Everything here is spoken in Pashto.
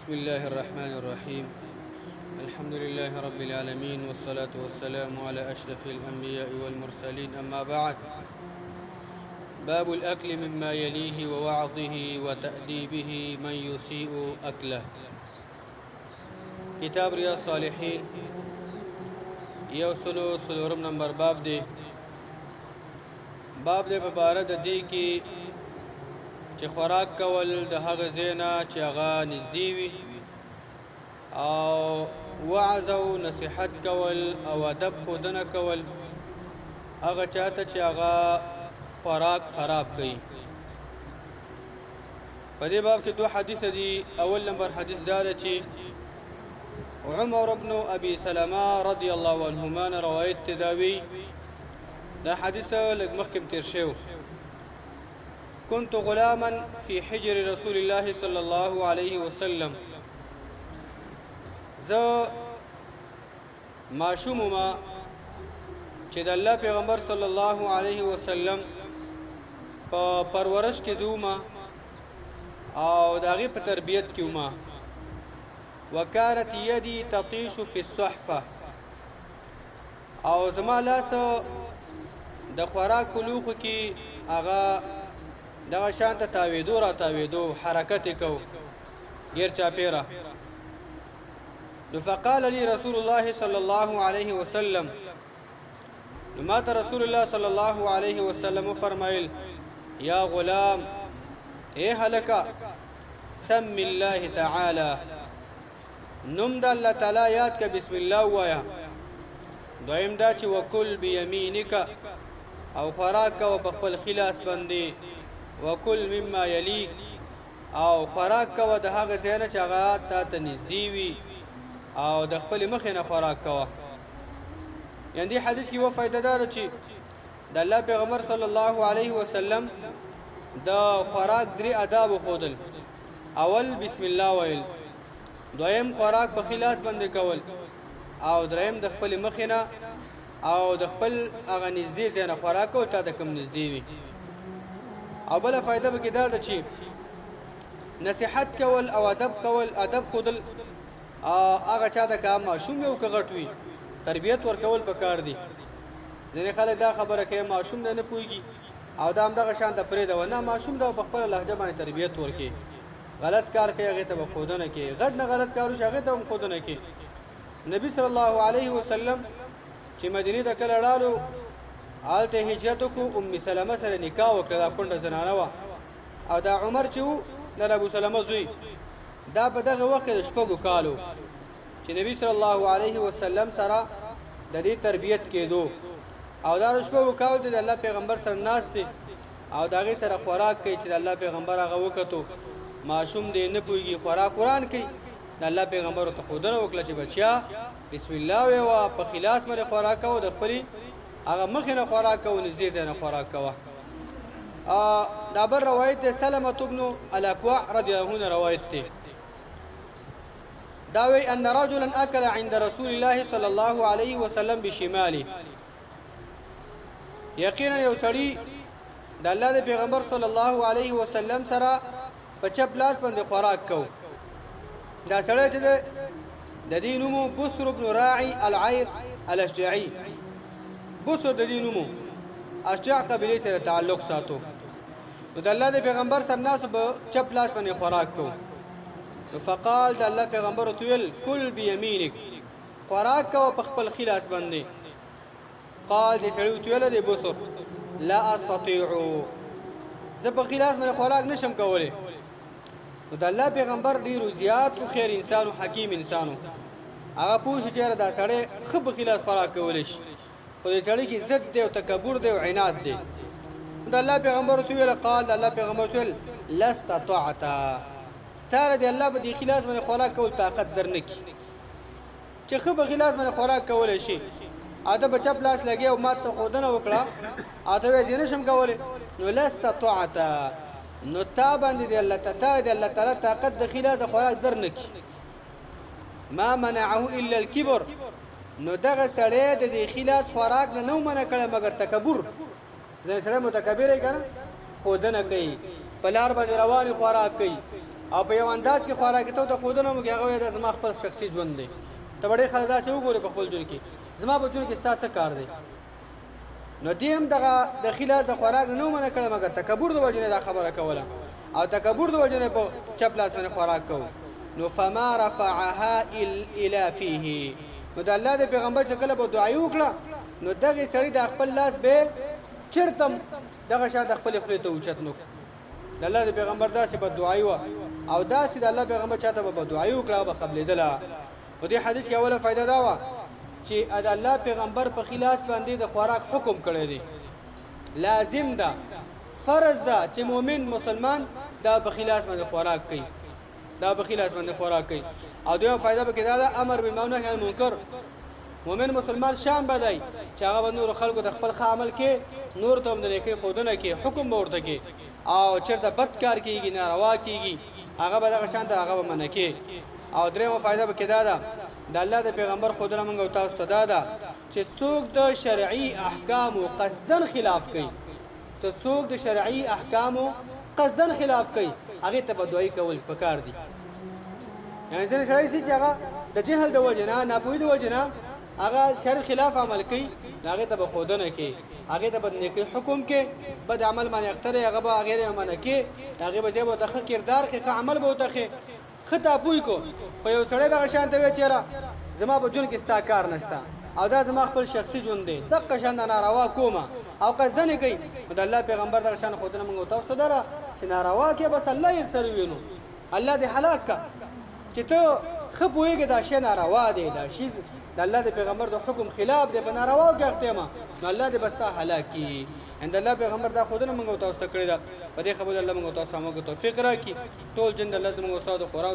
بسم الله الرحمن الرحيم. الحمد لله رب العالمين، والصلاة والسلام على أشرف الأنبياء والمرسلين، أما بعد. باب الأكل مما يليه ووعظه وتأديبه من يسيء أكله. كتاب رياض الصالحين یو سلورم نمبر باب دی. باب دی په باره د دې کې چې خوراک کول د هغه ځای نه چې هغه نږدې وي، او وعظ او نصیحت کول او ادب ښودنه کول هغه چاته چې هغه خوراک خراب کوي. په دې باب کې دو حدیث دي. اول نمبر حدیث دا دی چې عمر بن ابي سلمة رضی الله عنهما روایت تداوی. دا حدیث لږ مخکې تیر شوی. كنت غلاما في حجر رسول الله صلى الله عليه وسلم. زه ماشوم ما چې د الله پیغمبر صلی الله علیه وسلم په پرورش کې زوما او د هغې په تربیت کې وما. وكانت يدي تطيش في الصحفه، او زما لاس د خوراک په لوښو کې هغه دغه شان ته تاویدو را تاویدو، حرکت یې کو غیر چاپیره. نو فقال لي رسول الله صلى الله عليه وسلم، نو ماته رسول الله صلى الله عليه وسلم فرمایل: یا غلام، اے هلکا، سم الله تعالی، نوم د الله تعالی یاد کا، بسم الله وایا. دویم دا چې وکل بیمینک، او خوراک کو په خپل خلاص باندې، وکل مما یلیک، او خوراک کو د هغه ځای نه چې هغه تا ته نږدې وي، او د خپل مخې نه خوراک کوه. یعنی دې حدیث کې یوه فایده دا ده چې د الله پیغمبر صلی الله علیه وسلم د خوراک درې آداب وښودل. اول بسم الله ویل، دویم خوراک په خلاص باندې کول، او دریم د خپل مخې نه او د خپل هغه نږدې ځای نه خوراک کول تا ته کوم نږدې وي. او بله فایده به کې دا ده چې نصیحت کول او ادب کول، ادب ښودل هغه چا ته که ماشوم وي او که غټ وي، تربیت ورکول پکار دي. ځینې خلک دا خبره کوي ماشوم دی نه پوهېږي او دا همدغه شان ته پرېږدوه. نه، ماشوم ته په خپله لهجه باندې تربیت ورکړي. غلط کار کوي هغې ته به ښودنه کوي، غټ نه غلط کار وشي هغې ته هم ښودنه کوي. نبي صلی الله علیه وسلم چې مدینې ته کله لاړو، هلته هجرت وکړو، ام سلمه سره نکاح وکړه، دا کونډه زنانه وه. او دا عمر چې و د ابو سلمه زوی، دا په دغه وخت کې د شپږو کالو چې نبی صلی الله علیه وسلم سره د دې تربیت کېدو. او دا د شپږو کالو د الله پیغمبر سره ناست دی او د هغې سره خوراک کوي چې د الله پیغمبر هغه وکتو ماشوم دی نه پوهېږي، خوراک قرآن کوي. د الله پیغمبر ورته ښودنه وکړه چې بچیا بسم الله ویوه، په خلاص باندې خوراک کوه، د خپلې هغه مخې نه خوراک کوه، نږدې ځای نه خوراک کوه. دا بل روایت دی، سلمة بن الاکوع رضی الله عنه روایت دی. دا وی ان رجلا اکل عند رسول الله صلی الله علیه وسلم بشماله. یقینا یو سړی د الله د پیغمبر صلی الله علیه وسلم سره په چپ لاس باندې خوراک کو. دا سړی چې د دې نوم بصر بن راعي العير الاشجعي. بصر د دې نوم اشجع قبیلې سره تعلق ساتو. نو د الله د پیغمبر سره ناس په چپ لاس باندې خوراک کو. فقال د الله پیغمبر ویل: کل بیمینک، خوراک کوه په خپل خلاص باندې. قال دې سړی ویل دی بصر: لا استطيع، زه په خلاص باندې خوراک نشم کولی. نو د الله پیغمبر ډېرو زیات او خیر انسان او حکیم انسان و. هغه پوه شو چې یاره دا سړی ښه په خلاص خوراک کولی شي، خو دې سړي کې ضد دی او تکبر دی او عناد دی. د الله پیغمبر ورته ویل، قال د الله پیغمبر ورته ویل: لا استطعت، تاره د الله په دې خلاص باندې خوراک کول طاقت در نه کړي چې ښه په خلاص باندې خوراک کولی شي. اته په چپ لاس لګیا او ما ته ښودنه وکړه، اته وایي زه نشم کولی. نو لا استطعت، نو تا باندې د الله تعالی طاقت د خلاص د خوراک در نه کړي. ما منعه الا الكبر، نو دغه سړی د دې خلاص خوراک نه نو منع کړی مګر تکبر. ځینې سړی متکبر یې که نه، ښودنه کوي، په لار باندې روانې خوراک کوي، او په یو انداز کې خوراک ته خودنه موږ هغه د زما خپل شخصي ژوند دی ته ډېر خلک دا چې وګوري په خپل ژوند کې زما په ژوند کې ستا څه کار دی نو دیم دغه د خلاص د خوراک نه منع کړه مګر تکبر د وجه نه دا خبره کوله او تکبر د وجه نه په چپ لاس باندې خوراک کوو نو فما رفعها الى فيه نو د الله د پیغمبر چې کله به دعای وکړه نو دغه سړی د خپل لاس به چرتم دغه شاته خپل خپل ته اوچت نو د الله د پیغمبر داسې په دعای و او داسې د الله پیغمبر چاته به دعای وکړه به قبل دله او دې حدیث کې اوله فائدہ دا و چې د الله پیغمبر په خلاف باندې د خوراک حکم کړی دی لازم ده فرض ده چې مؤمن مسلمان دا په خلاف باندې خوراک کوي دا په خلاف باندې خوراک کوي او دویمه فائدہ به کې دا ده امر بالمعروف نهی عن المنکر مؤمن مسلمان شان بدای چې هغه نور خلکو د خپل عمل کې نور ته د نیکی خودونه کې حکم ورته کې او چیرته بد کار کیږي ناروا کیږي هغه به دغه شان ته هغه به منع کې او دریمه فائدہ به کې دا ده د الله د پیغمبر خودونه موږ او تاسو ته دا ده چې څوک د شرعي احکام قصدن خلاف کوي چې څوک د شرعي احکام قصدن خلاف کوي هغه ته بدوي کول پکار دي یعنی ځینې سړی چې هغه د جهل د وجه نه ناپوهي د وجه نه هغه شرع خلاف عمل کوي هغه ته به خودنه کوي هغه ته بد نیکی حکم کې بد عمل باندې اختر هغه به غیر منع کې هغه به ځای به ته کردار کې عمل به ته خطا پوي کو په یو سړی دغه شان ته چیرې زما په جون کې ستا کار نشته او دا زما خپل شخصي ژوند دی دغه شان ناروا کومه او قصدنه کوي د الله پیغمبر دغه شان خودنه موږ تاسو دره چې ناروا کې بس الله یې سره وینو الله دې هلاک کا چې ته خپويږي دا شی ناروا دی دا شی د الله د پیغمبر د حکم خلاف دی په ناروا کې اختیمه نو الله دې بستا هلاکی اند الله پیغمبر دا خودنه موږ تاسو ته کړی دا په دې خبره الله موږ تاسو موږ توفیق راکړي ټول جن الله زموږ استاد قرآن